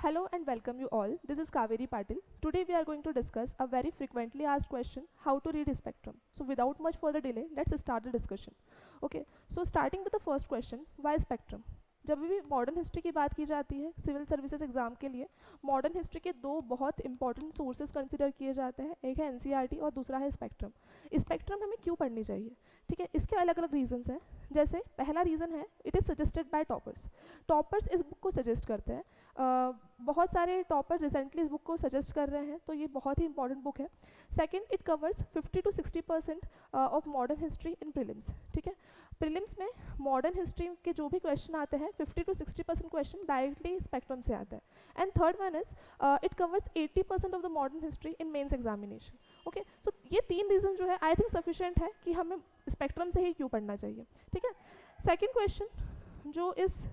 Hello and welcome you all. This is Kaveri Patil. Today we are going to discuss a very frequently asked question, how to read a spectrum. So without much further delay, let's start the discussion. Okay, so starting with the first question, why spectrum? जब भी modern history की बात की जाती है civil services exam के लिए modern history के दो बहुत इंपॉर्टेंट सोर्सेज कंसिडर किए जाते हैं, एक है एनसीईआरटी और दूसरा है स्पेक्ट्रम. स्पेक्ट्रम हमें क्यों पढ़नी चाहिए? ठीक है, इसके अलग अलग रीजंस हैं. जैसे पहला रीज़न है it is suggested by toppers. Toppers इस बुक को सजेस्ट करते हैं. बहुत सारे टॉपर रिसेंटली इस बुक को सजेस्ट कर रहे हैं, तो ये बहुत ही इंपॉर्टेंट बुक है. Second, it covers 50 to 60% of modern history in prelims. ठीक है, प्रीलिम्स में मॉडर्न हिस्ट्री के जो भी क्वेश्चन आते हैं 50 to 60% क्वेश्चन डायरेक्टली स्पेक्ट्रम से आता है. And third one is it covers 80% of the modern history in mains examination. Okay, so ये तीन रीज़न जो है आई थिंक सफिशिएंट है कि हमें स्पेक्ट्रम से ही क्यों पढ़ना चाहिए. ठीक है, सेकेंड क्वेश्चन जो इस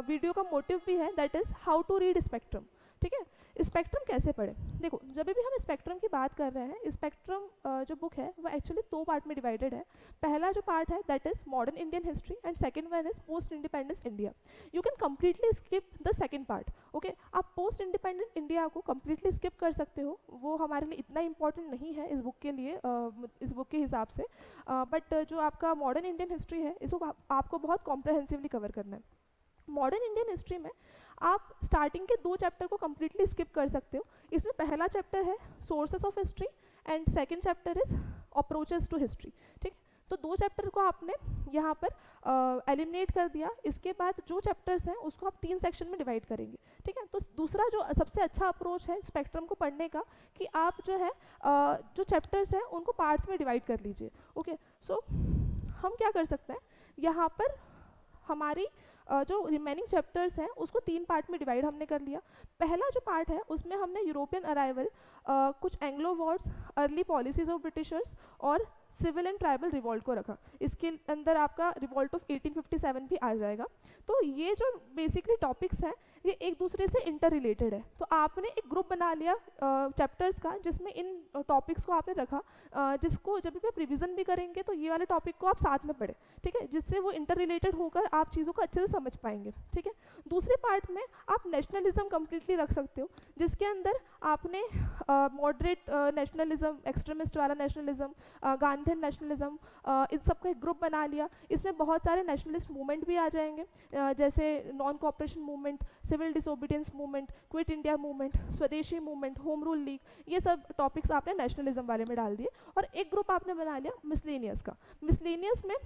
वीडियो का मोटिव भी है that is how to read spectrum. ठीक है, स्पेक्ट्रम कैसे पढ़े? देखो, जब भी हम स्पेक्ट्रम की बात कर रहे हैं, स्पेक्ट्रम जो बुक है वो एक्चुअली दो पार्ट में डिवाइडेड है. पहला जो पार्ट है that is modern Indian history and second one is post independence India. You can completely skip the second part. Okay, आप पोस्ट इंडिपेंडेंट इंडिया को कम्प्लीटली स्किप कर सकते हो, वो हमारे लिए इतना इंपॉर्टेंट नहीं है इस बुक के लिए, इस बुक के हिसाब से. बट जो आपका मॉडर्न इंडियन हिस्ट्री है इसको आपको बहुत कॉम्प्रहेंसिवली कवर करना है. मॉडर्न इंडियन हिस्ट्री में आप स्टार्टिंग के दो चैप्टर को कम्प्लीटली स्किप कर सकते हो. इसमें पहला चैप्टर है sources of history and second chapter is approaches to history. ठीक, तो दो चैप्टर को आपने यहाँ पर एलिमिनेट कर दिया. इसके बाद जो चैप्टर्स हैं उसको आप तीन सेक्शन में डिवाइड करेंगे. ठीक है, तो दूसरा जो सबसे अच्छा अप्रोच है स्पेक्ट्रम को पढ़ने का कि आप जो है जो चैप्टर्स हैं उनको पार्ट्स में डिवाइड कर लीजिए. ओके, सो हम क्या कर सकते हैं, यहाँ पर हमारी जो रिमेनिंग चैप्टर्स हैं उसको तीन पार्ट में डिवाइड हमने कर लिया. पहला जो पार्ट है उसमें हमने यूरोपियन अराइवल, कुछ Anglo Wars, early policies of Britishers और सिविल एंड ट्राइबल रिवॉल्ट को रखा. इसके अंदर आपका रिवॉल्ट ऑफ 1857 भी आ जाएगा. तो ये जो बेसिकली टॉपिक्स हैं ये एक दूसरे से इंटर रिलेटेड है. तो आपने एक ग्रुप बना लिया चैप्टर्स का जिसमें इन टॉपिक्स को आपने रखा, जिसको जब भी आप रिविजन भी करेंगे तो ये वाले टॉपिक को आप साथ में पढ़ें. ठीक है, जिससे वो इंटर रिलेटेड होकर आप चीज़ों को अच्छे से समझ पाएंगे. ठीक है, दूसरे पार्ट में आप नेशनलिज्म कम्प्लीटली रख सकते हो, जिसके अंदर आपने मॉडरेट नेशनलिज्म, एक्सट्रीमिस्ट वाला नेशनलिज्म, गांधीयन नेशनलिज्म, इन सब का एक ग्रुप बना लिया. इसमें बहुत सारे नेशनलिस्ट मूवमेंट भी आ जाएंगे, जैसे non cooperation movement, civil disobedience movement, quit India movement, Swadeshi movement, home rule league. ये सब टॉपिक्स आपने नेशनलिज्म वाले में डाल दिए. और एक ग्रुप आपने बना लिया मिसलेनियस का. मिसलेनियस में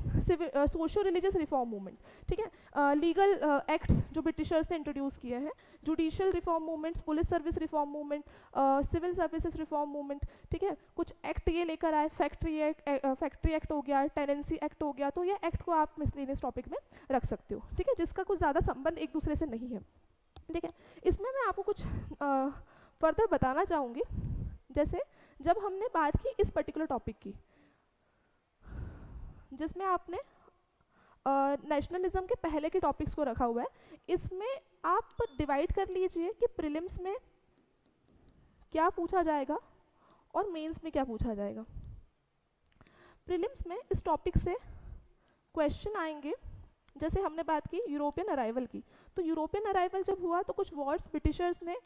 सोशो रिलीजियस रिफॉर्म मूवमेंट. ठीक है, लीगल एक्ट जो ब्रिटिशर्स ने इंट्रोड्यूस किए हैं, judicial reform movements, police service reform movement, civil services reform movement. ठीक है, कुछ एक्ट ये लेकर आए, फैक्ट्री एक्ट हो गया, टेनेंसी एक्ट हो गया. तो ये एक्ट को आप मिसलेनियस टॉपिक में रख सकते हो. ठीक है, जिसका कुछ ज़्यादा संबंध एक दूसरे से नहीं है. ठीक है, इसमें मैं आपको कुछ फर्दर बताना चाहूँगी. जैसे जब हमने बात की इस पर्टिकुलर टॉपिक की जिसमें आपने नेशनलिज्म के पहले के टॉपिक्स को रखा हुआ है, इसमें आप डिवाइड कर लीजिए कि प्रीलिम्स में क्या पूछा जाएगा और मेंस में क्या पूछा जाएगा. प्रीलिम्स में इस टॉपिक से क्वेश्चन आएंगे. जैसे हमने बात की यूरोपियन अराइवल की, तो यूरोपियन अराइवल जब हुआ तो कुछ वॉर्स ब्रिटिशर्स ने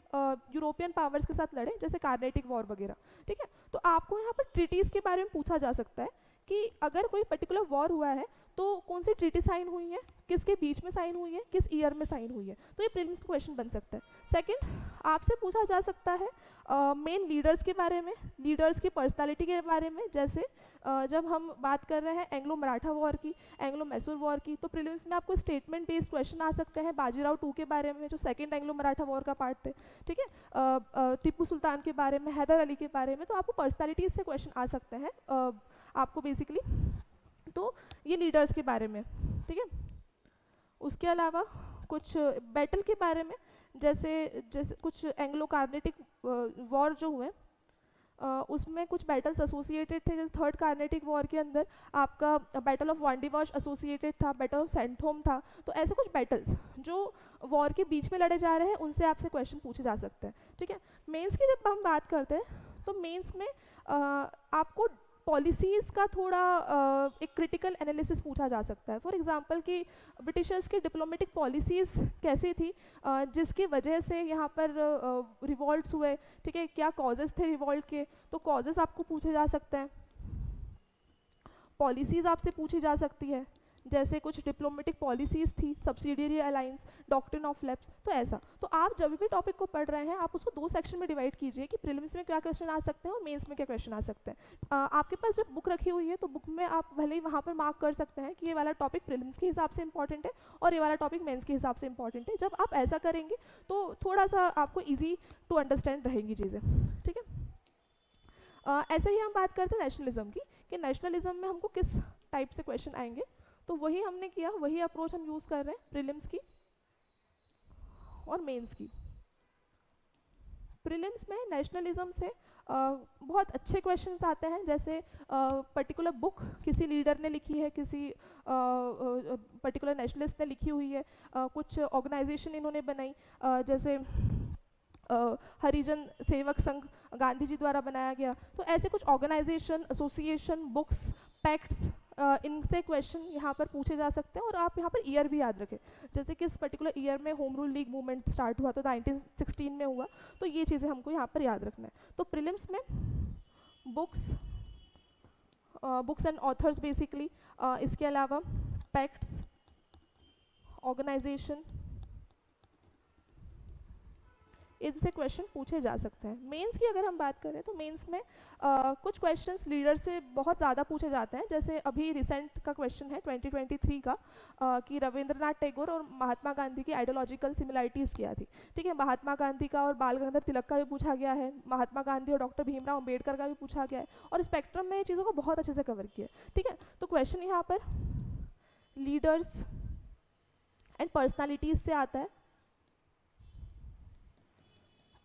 यूरोपियन पावर्स के साथ लड़े, जैसे कार्नेटिक वॉर वगैरह. ठीक है, तो आपको यहाँ पर ट्रीटीज़ के बारे में पूछा जा सकता है कि अगर कोई पर्टिकुलर वॉर हुआ है तो कौन सी ट्रीटी साइन हुई है, किसके बीच में साइन हुई है, किस ईयर में साइन हुई है. तो ये प्रीलिम्स का क्वेश्चन बन सकता है. सेकंड, आपसे पूछा जा सकता है मेन लीडर्स के बारे में, लीडर्स की पर्सनालिटी के बारे में. जैसे जब हम बात कर रहे हैं एंग्लो मराठा वॉर की, एंग्लो मैसूर वॉर की, तो प्रीलिम्स में आपको स्टेटमेंट बेस्ड क्वेश्चन आ सकते हैं बाजीराव टू के बारे में, जो सेकंड एंग्लो मराठा वॉर का पार्ट थे. ठीक है, टीपू सुल्तान के बारे में, हैदर अली के बारे में. तो आपको पर्सनालिटीज से क्वेश्चन आ सकते हैं आपको बेसिकली. तो ये लीडर्स के बारे में. ठीक है, उसके अलावा कुछ बैटल के बारे में, जैसे जैसे कुछ एंग्लो कार्नेटिक वॉर जो हुए उसमें कुछ बैटल्स एसोसिएटेड थे. जैसे थर्ड कार्नेटिक वॉर के अंदर आपका बैटल ऑफ वांडीवाश एसोसिएटेड था, बैटल ऑफ सेंटहोम था. तो ऐसे कुछ बैटल्स जो वॉर के बीच में लड़े जा रहे हैं उनसे आपसे क्वेश्चन पूछे जा सकते हैं. ठीक है, मेंस की जब हम बात करते हैं तो मेंस में आपको पॉलिसीज़ का थोड़ा एक क्रिटिकल एनालिसिस पूछा जा सकता है। फॉर एग्जांपल कि ब्रिटिशर्स की डिप्लोमेटिक पॉलिसीज़ कैसी थी, जिसकी वजह से यहाँ पर रिवॉल्ट्स हुए, ठीक है, क्या कॉजेज़ थे रिवॉल्ट के, तो कॉजेज़ आपको पूछे जा सकते हैं। पॉलिसीज़ आपसे पूछी जा सकती है, जैसे कुछ डिप्लोमेटिक पॉलिसीज़ थी, subsidiary alliance, doctrine of lapse, तो ऐसा। तो आप जब भी टॉपिक को पढ़ रहे हैं आप उसको दो सेक्शन में डिवाइड कीजिए कि प्रीलिम्स में क्या क्वेश्चन आ सकते हैं और मेंस में क्या क्वेश्चन आ सकते हैं। आपके पास जब बुक रखी हुई है तो बुक में आप भले ही वहाँ पर मार्क कर सकते हैं कि ये वाला टॉपिक प्रीलिम्स के हिसाब से इंपॉर्टेंट है और ये वाला टॉपिक मेंस के हिसाब से इंपॉर्टेंट है। जब आप ऐसा करेंगे तो थोड़ा सा आपको ईजी टू अंडरस्टैंड रहेंगी चीज़ें, ठीक है। ऐसे ही हम बात करते हैं नेशनलिज्म की, कि नेशनलिज्म में हमको किस टाइप से क्वेश्चन आएंगे, तो वही हमने किया, वही अप्रोच हम यूज़ कर रहे हैं प्रीलिम्स की और मेंस की। प्रीलिम्स में नेशनलिज्म से बहुत अच्छे क्वेश्चंस आते हैं, जैसे पर्टिकुलर बुक किसी लीडर ने लिखी है, किसी पर्टिकुलर नेशनलिस्ट ने लिखी हुई है, कुछ ऑर्गेनाइजेशन इन्होंने बनाई, जैसे हरिजन सेवक संघ गांधी जी द्वारा बनाया गया। तो ऐसे कुछ ऑर्गेनाइजेशन, एसोसिएशन, बुक्स, पैक्ट्स, इनसे क्वेश्चन यहाँ पर पूछे जा सकते हैं। और आप यहाँ पर ईयर भी याद रखें, जैसे किस पर्टिकुलर ईयर में home rule league movement start हुआ, तो 1916 में हुआ, तो ये चीज़ें हमको यहाँ पर याद रखना है। तो प्रीलिम्स में बुक्स एंड ऑथर्स बेसिकली, इसके अलावा पैक्ट्स, ऑर्गेनाइजेशन, इनसे क्वेश्चन पूछे जा सकते हैं। मेंस की अगर हम बात करें तो मेंस में कुछ क्वेश्चंस लीडर से बहुत ज़्यादा पूछे जाते हैं, जैसे अभी रिसेंट का क्वेश्चन है 2023 का, कि रविंद्रनाथ टैगोर और महात्मा गांधी की आइडियोलॉजिकल सिमिलरिटीज़ क्या थी, ठीक है। महात्मा गांधी का और बाल गंगाधर तिलक का भी पूछा गया है, महात्मा गांधी और डॉक्टर भीमराव अम्बेडकर का भी पूछा गया है, और स्पेक्ट्रम में चीज़ों को बहुत अच्छे से कवर किया है, ठीक है। तो क्वेश्चन यहाँ पर लीडर्स एंड पर्सनालिटीज़ से आता है,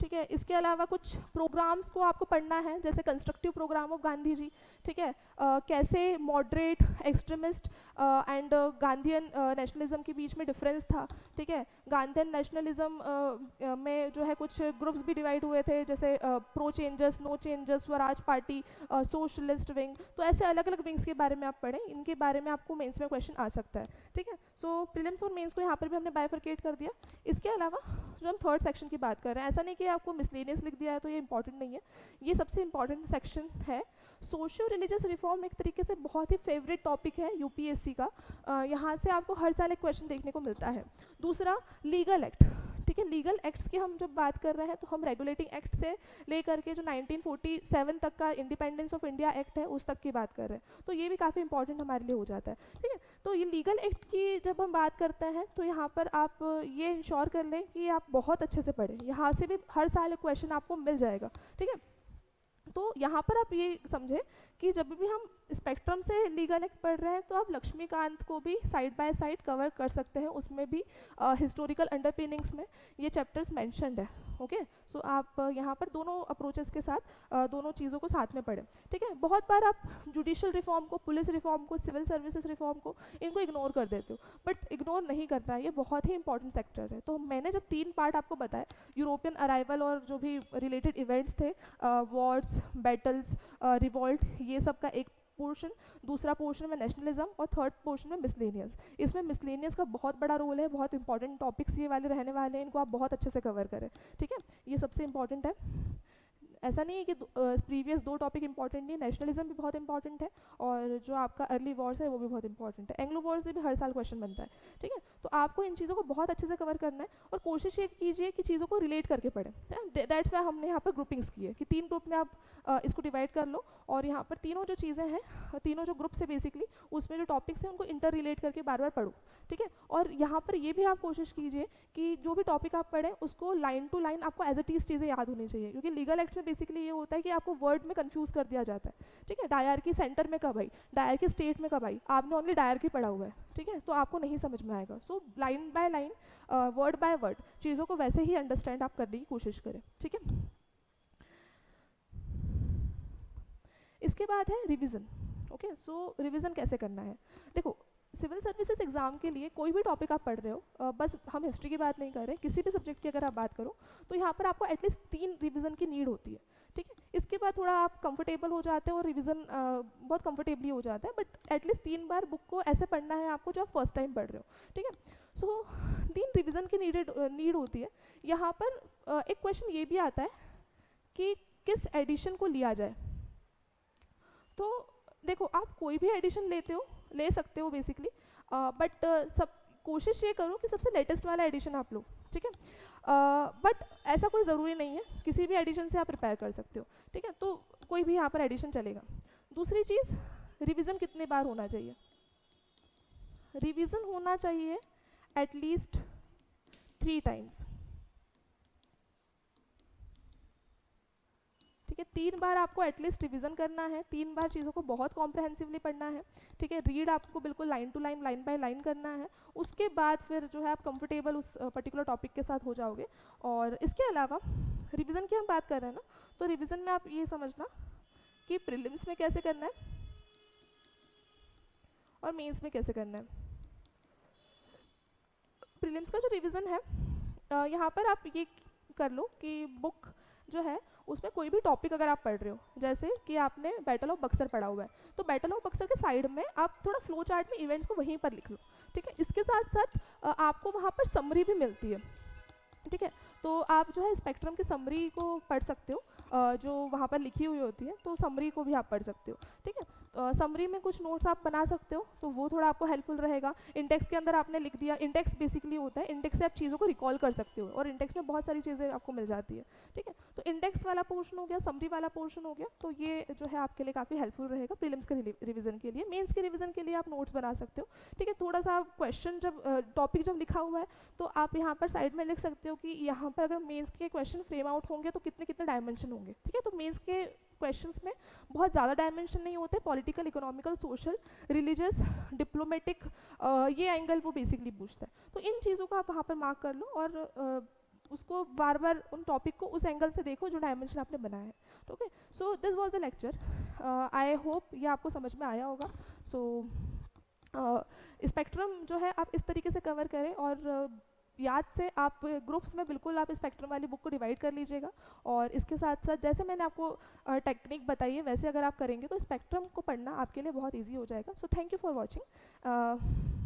ठीक है। इसके अलावा कुछ प्रोग्राम्स को आपको पढ़ना है, जैसे constructive programme of Gandhi ji, ठीक है, कैसे moderate, extremist and Gandhian nationalism के बीच में डिफरेंस था, ठीक है। गांधीयन नेशनलिज्म में जो है कुछ ग्रुप्स भी डिवाइड हुए थे, जैसे pro changers, no changers, Swaraj party, socialist wing, तो ऐसे अलग अलग विंग्स के बारे में आप पढ़ें, इनके बारे में आपको मेंस में क्वेश्चन आ सकता है, ठीक है। सो प्रीलिम्स और मेंस को यहाँ पर भी हमने बाइफरकेट कर दिया। इसके अलावा जो हम थर्ड सेक्शन की बात कर रहे हैं, ऐसा नहीं कि आपको मिसलेनियस लिख दिया है तो ये इंपॉर्टेंट नहीं है, ये सबसे इंपॉर्टेंट सेक्शन है। सोशियो रिलीजियस रिफॉर्म एक तरीके से बहुत ही फेवरेट टॉपिक है यूपीएससी का, यहाँ से आपको हर साल एक क्वेश्चन देखने को मिलता है। दूसरा लीगल एक्ट, ठीक है। लीगल एक्ट्स की हम जब बात कर रहे हैं तो हम रेगुलेटिंग एक्ट से लेकर के जो 1947 तक का इंडिपेंडेंस ऑफ इंडिया एक्ट है उस तक की बात कर रहे हैं, तो ये भी काफ़ी इंपॉर्टेंट हमारे लिए हो जाता है, ठीक है। तो ये लीगल एक्ट की जब हम बात करते हैं तो यहाँ पर आप ये इंश्योर कर लें कि आप बहुत अच्छे से पढ़ें, यहाँ से भी हर साल एक क्वेश्चन आपको मिल जाएगा, ठीक है। तो यहाँ पर आप ये समझें कि जब भी हम स्पेक्ट्रम से लीगल एक्ट पढ़ रहे हैं तो आप लक्ष्मीकांत को भी साइड बाय साइड कवर कर सकते हैं, उसमें भी हिस्टोरिकल अंडरपिनिंग्स में ये चैप्टर्स मेंशन्ड है, ओके। सो आप यहाँ पर दोनों अप्रोचेस के साथ दोनों चीज़ों को साथ में पढ़ें, ठीक है। बहुत बार आप जुडिशल रिफॉर्म को, पुलिस रिफॉर्म को, सिविल सर्विसेज रिफॉर्म को, इनको इग्नोर कर देते हो, बट इग्नोर नहीं करना है, ये बहुत ही इंपॉर्टेंट सेक्टर है। तो मैंने जब 3 पार्ट आपको बताए, यूरोपियन अराइवल और जो भी रिलेटेड इवेंट्स थे, वॉर्स, बैटल्स, रिवॉल्ट, ये सब का एक पोर्शन, दूसरा पोर्शन में नेशनलिज्म और थर्ड पोर्शन में मिसलेनियस। इसमें मिसलेनियस का बहुत बड़ा रोल है, बहुत इंपॉर्टेंट टॉपिक्स ये वाले रहने वाले हैं, इनको आप बहुत अच्छे से कवर करें, ठीक है। ये सबसे इंपॉर्टेंट है। ऐसा नहीं है कि प्रीवियस 2 टॉपिक इंपॉर्टेंट नहीं है, नेशनलिज्म भी बहुत इंपॉर्टेंट है और जो आपका अर्ली वॉर्स है वो भी बहुत इंपॉर्टेंट है। एंग्लो वॉर्स से भी हर साल क्वेश्चन बनता है, ठीक है। तो आपको इन चीज़ों को बहुत अच्छे से कवर करना है और कोशिश ये कीजिए कि चीज़ों को रिलेट करके पढ़ें। दैट्स वाई हमने यहाँ पर ग्रुपिंग्स की है कि 3 ग्रुप में आप इसको डिवाइड कर लो और यहाँ पर तीनों जो चीज़ें हैं, तीनों जो ग्रुप्स है बेसिकली, उसमें जो टॉपिक्स हैं उनको इंटर रिलेट करके बार बार पढ़ो, ठीक है। और यहाँ पर ये भी आप कोशिश कीजिए कि जो भी टॉपिक आप पढ़ें उसको लाइन टू लाइन आपको एज इट इज चीज़ें याद होनी चाहिए, क्योंकि लीगल एक्ट में बेसिकली ये होता है कि आपको वर्ड में कंफ्यूज कर दिया जाता है, ठीक है। डायरकी सेंटर में कब आई, डायरकी स्टेट में कब आई, आपने ओनली डायरकी पढ़ा हुआ है, ठीक है, तो आपको नहीं समझ में आएगा। So line by line, word by word चीज़ों को वैसे ही अंडरस्टैंड आप करने की कोशिश करें, ठीक है। इसके बाद है रिवीजन, ओके। सो रिवीजन कैसे करना है, देखो सिविल सर्विसेज एग्जाम के लिए कोई भी टॉपिक आप पढ़ रहे हो, बस हम हिस्ट्री की बात नहीं कर रहे, किसी भी सब्जेक्ट की अगर आप बात करो तो यहाँ पर आपको एटलीस्ट 3 रिवीजन की नीड होती है, ठीक है, इसके बाद थोड़ा आप कंफर्टेबल हो जाते हैं और रिवीजन बहुत कंफर्टेबली हो जाता है, बट एटलीस्ट 3 बार बुक को ऐसे पढ़ना है आपको जो आप फर्स्ट टाइम पढ़ रहे हो। ठीक है, सो 3 रिवीजन की नीड होती है। यहाँ पर एक क्वेश्चन ये भी आता है कि किस एडिशन को लिया जाए। तो देखो, आप कोई भी एडिशन ले सकते हो बेसिकली, बट सब कोशिश ये करो कि सबसे लेटेस्ट वाला एडिशन आप लो। ठीक है, बट ऐसा कोई ज़रूरी नहीं है, किसी भी एडिशन से आप प्रिपेयर कर सकते हो। ठीक है, तो कोई भी यहाँ पर एडिशन चलेगा। दूसरी चीज़, रिवीजन कितने बार होना चाहिए? रिवीजन होना चाहिए एटलीस्ट 3 टाइम्स। ठीक है, 3 बार आपको एटलीस्ट रिवीजन करना है, 3 बार चीज़ों को बहुत कॉम्प्रहेंसिवली पढ़ना है। ठीक है, रीड आपको बिल्कुल line to line, line by line करना है। उसके बाद फिर जो है आप कंफर्टेबल उस पर्टिकुलर टॉपिक के साथ हो जाओगे। और इसके अलावा रिवीजन की हम बात कर रहे हैं ना, तो रिवीजन में आप ये समझना कि प्रीलिम्स में कैसे करना है और मेंस में कैसे करना है। प्रीलिम्स का जो रिवीजन है, यहाँ पर आप ये कर लो कि बुक जो है उसमें कोई भी टॉपिक अगर आप पढ़ रहे हो, जैसे कि आपने बैटल ऑफ बक्सर पढ़ा हुआ है, तो बैटल ऑफ बक्सर के साइड में आप थोड़ा फ्लो चार्ट में इवेंट्स को वहीं पर लिख लो। ठीक है, इसके साथ साथ आपको वहाँ पर समरी भी मिलती है। ठीक है, तो आप जो है स्पेक्ट्रम की समरी को पढ़ सकते हो, जो वहाँ पर लिखी हुई होती है, तो समरी को भी आप पढ़ सकते हो। ठीक है, समरी में कुछ नोट्स आप बना सकते हो, तो वो थोड़ा आपको हेल्पफुल रहेगा। इंडेक्स के अंदर आपने लिख दिया, इंडेक्स बेसिकली होता है, इंडेक्स से आप चीज़ों को रिकॉल कर सकते हो, और इंडेक्स में बहुत सारी चीज़ें आपको मिल जाती है। ठीक है, तो इंडेक्स वाला पोर्शन हो गया, समरी वाला पोर्शन हो गया, तो ये जो है आपके लिए काफ़ी हेल्पफुल रहेगा प्रीलिम्स के रिवीजन के लिए। मेंस के रिवीजन के लिए आप नोट्स बना सकते हो। ठीक है, थोड़ा सा क्वेश्चन जब टॉपिक जब लिखा हुआ है, तो आप यहाँ पर साइड में लिख सकते हो कि यहाँ पर अगर मेंस के क्वेश्चन फ्रेम आउट होंगे तो कितने कितने डायमेंशन होंगे। ठीक है, तो मेंस के क्वेश्चंस में बहुत ज़्यादा डायमेंशन नहीं होते, political, economical, social, religious, diplomatic, ये एंगल वो बेसिकली पूछता है। तो इन चीज़ों को आप वहाँ पर मार्क कर लो, और उसको बार बार उन टॉपिक को उस एंगल से देखो जो डायमेंशन आपने बनाया है। Okay, so this was the lecture. I hope ये आपको समझ में आया होगा। सो स्पेक्ट्रम जो है आप इस तरीके से कवर करें, और याद से आप ग्रुप्स में बिल्कुल आप स्पेक्ट्रम वाली बुक को डिवाइड कर लीजिएगा। और इसके साथ साथ जैसे मैंने आपको टेक्निक बताई है, वैसे अगर आप करेंगे तो स्पेक्ट्रम को पढ़ना आपके लिए बहुत ईजी हो जाएगा। So thank you for watching.